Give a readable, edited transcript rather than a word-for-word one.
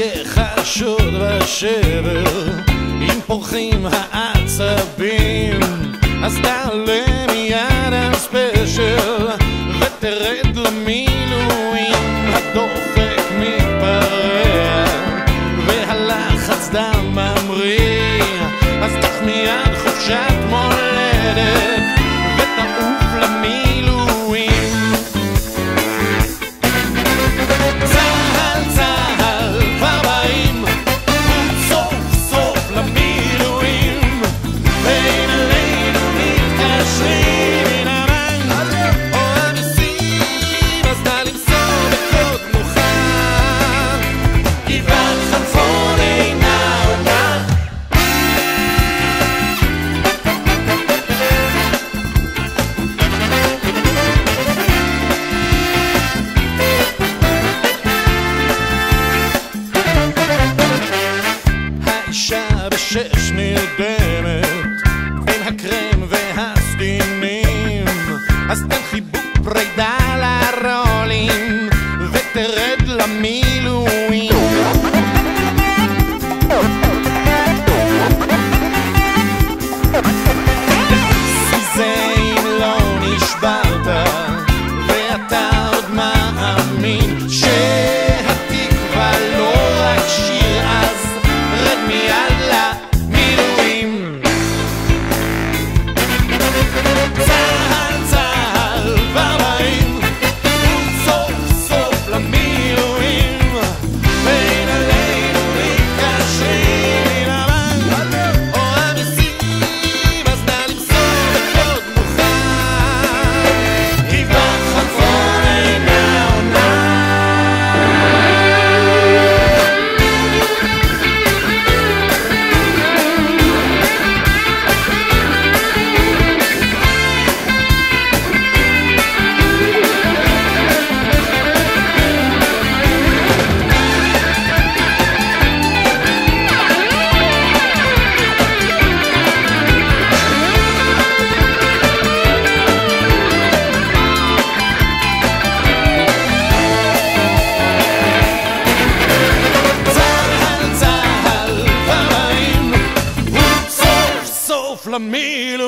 שחשוד בשבר, אם פורחים העצבים אז תעלה מיד הספיישל ותרד למילואים. הדופק מתפרע והלחץ דם ממריא, אז קח מיד חופשת מולדת ותעוף למילואים. צהל צהל כבר באים סוף סוף למילואים, בין עלינו מתקשרים מן הבנק או המיסים, אז נא למסור בקוד מוכן, גבעת חלפון אינה עונה. האישה בשש נרדמת בין הקרם והסדינים, אז תן חיבוק פרידה לרולים ותרד למילואים. זה אם לא נשברת ואתה עוד מאמין שהתקווה לא רק שיר, אז רד מיד למילואים. צהל צהל כבר באים סוף סוף למילואים, בין עלינו מתקשרים מן הבנק או המיסים, אז נא למסור בקוד מוכן, גבעת חלפון אינה עונה. צהל צהל כבר באים סוף סוף למילואים.